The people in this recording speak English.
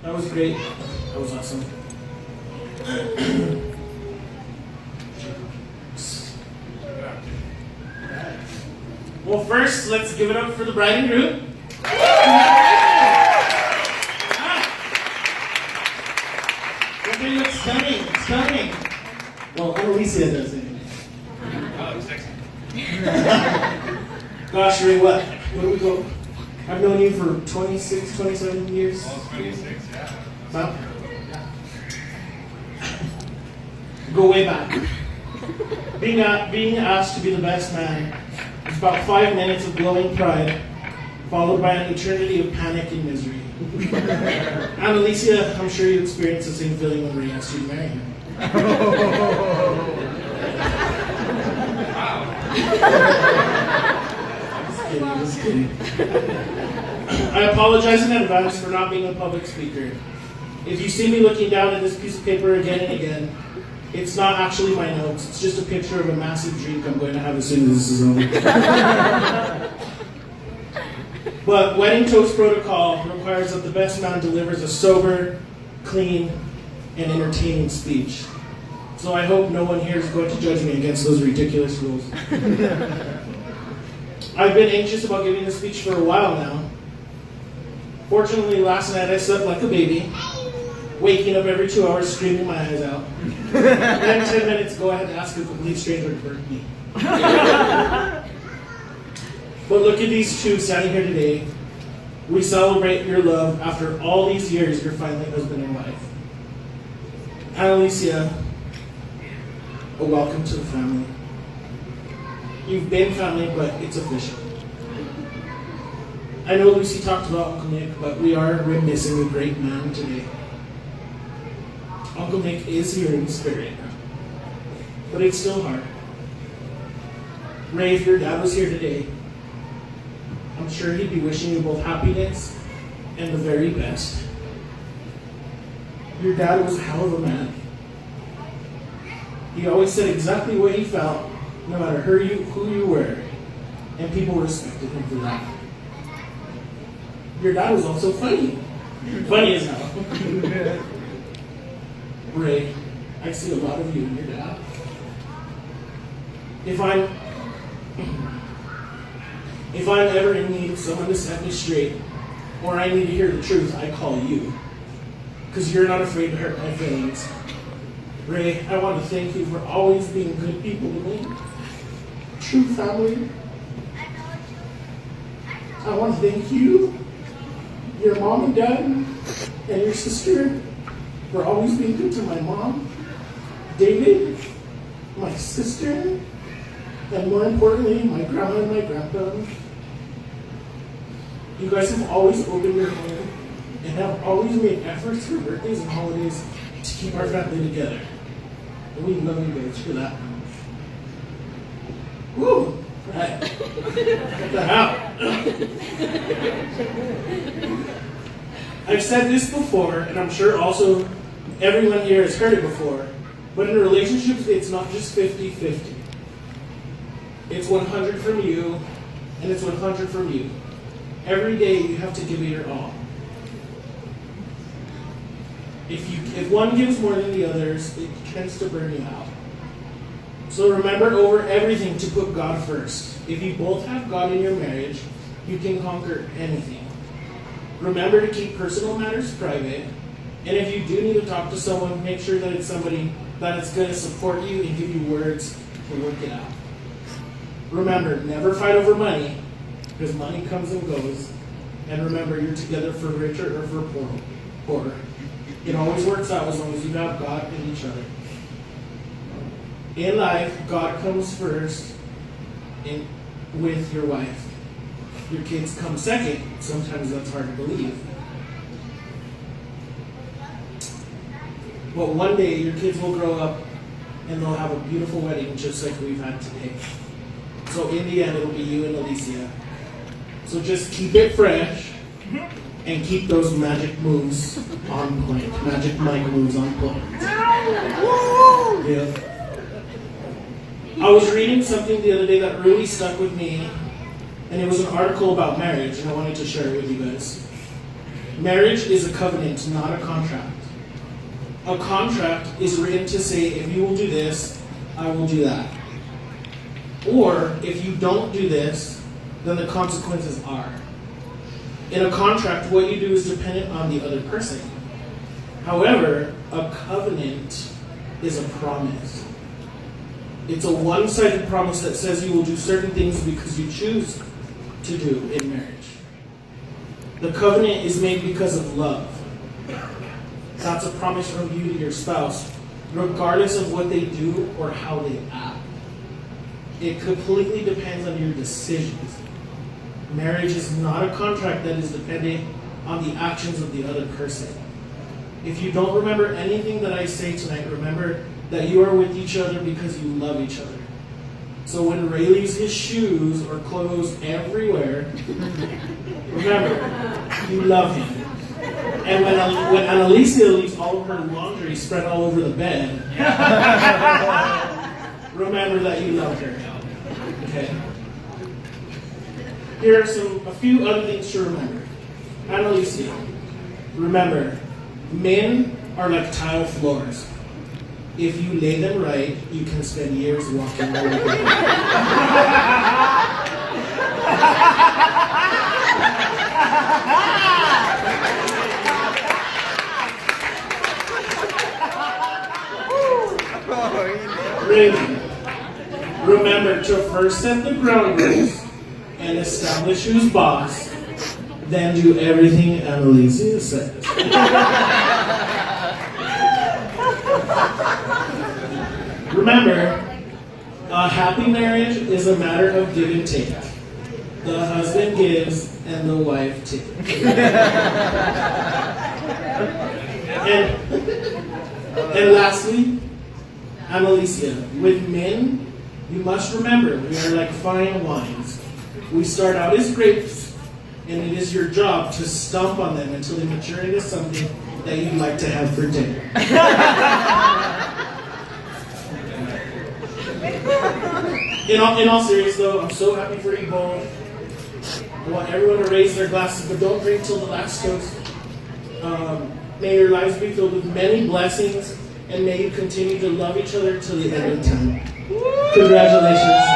That was great. That was awesome. Well, first, let's give it up for the bride and groom. Okay, it's stunning. It's stunning. Well, Alicia does it. Oh, sexy. Gosh, Ray, what? Where do we go? I've known you for 26, 27 years. Oh, 26, yeah. Huh? Go way back. Being asked to be the best man is about 5 minutes of glowing pride, followed by an eternity of panic and misery. And Alicia, I'm sure you experienced the same feeling when Ray asked you to marry him. Just kidding. I apologize in advance for not being a public speaker. If you see me looking down at this piece of paper again and again, it's not actually my notes. It's just a picture of a massive drink I'm going to have as soon as this is over. But wedding toast protocol requires that the best man delivers a sober, clean, and entertaining speech. So I hope no one here is going to judge me against those ridiculous rules. I've been anxious about giving this speech for a while now. Fortunately, last night I slept like a baby, waking up every 2 hours screaming my eyes out. Then 10 minutes ago I had to ask a complete stranger to burn me. But look at these two standing here today. We celebrate your love after all these years. You're finally husband and wife. And Alicia, a welcome to the family. You've been family, but it's official. I know Lucy talked about Uncle Nick, but we are missing a great man today. Uncle Nick is here in spirit, but it's still hard. Ray, if your dad was here today, I'm sure he'd be wishing you both happiness and the very best. Your dad was a hell of a man. He always said exactly what he felt, no matter who you were, and people respected him for that. Your dad was also funny. Funny as hell. Ray, I see a lot of you in your dad. If I'm ever in need of someone to set me straight, or I need to hear the truth, I call you. Because you're not afraid to hurt my feelings. Ray, I want to thank you for always being good people to me. True family. I want to thank you, your mom and dad, and your sister for always being good to my mom, David, my sister, and more importantly, my grandma and my grandpa. You guys have always opened your home and have always made efforts for birthdays and holidays to keep our family together. And we love you guys for that. Woo! Right. Get that out. I've said this before, and I'm sure also everyone here has heard it before, but in relationships, it's not just 50-50. It's 100 from you, and it's 100 from you. Every day you have to give it your all. If one gives more than the others, it tends to burn you out. So remember over everything to put God first. If you both have God in your marriage, you can conquer anything. Remember to keep personal matters private. And if you do need to talk to someone, make sure that it's somebody that is going to support you and give you words to work it out. Remember, never fight over money, because money comes and goes. And remember, you're together for richer or for poorer. It always works out as long as you have God and each other. In life, God comes first with your wife. Your kids come second. Sometimes that's hard to believe. But one day, your kids will grow up and they'll have a beautiful wedding just like we've had today. So in the end, it'll be you and Alicia. So just keep it fresh and keep those magic moves on point. Magic mic moves on point. Yeah. I was reading something the other day that really stuck with me, and it was an article about marriage, and I wanted to share it with you guys. Marriage is a covenant, not a contract. A contract is written to say, if you will do this, I will do that. Or, if you don't do this, then the consequences are. In a contract, what you do is dependent on the other person. However, a covenant is a promise. It's a one-sided promise that says you will do certain things because you choose to do in marriage. The covenant is made because of love. That's a promise from you to your spouse, regardless of what they do or how they act. It completely depends on your decisions. Marriage is not a contract that is dependent on the actions of the other person. If you don't remember anything that I say tonight, remember that you are with each other because you love each other. So when Ray leaves his shoes or clothes everywhere, remember, you love him. And when Annalisa leaves all of her laundry spread all over the bed, remember that you love her. Okay? Here are a few other things to remember. Annalisa, remember, men are like tile floors. If you lay them right, you can spend years walking all over them. Raymond, remember to first set the ground rules and establish who's boss, then do everything Annalisa says. Remember, a happy marriage is a matter of give and take. The husband gives and the wife takes. And lastly, Annalisa, with men, you must remember we are like fine wines. We start out as grapes, and it is your job to stomp on them until they mature into something that you'd like to have for dinner. In all seriousness, though, I'm so happy for you both. I want everyone to raise their glasses, but don't drink till the last toast. May your lives be filled with many blessings, and may you continue to love each other till the end of time. Congratulations.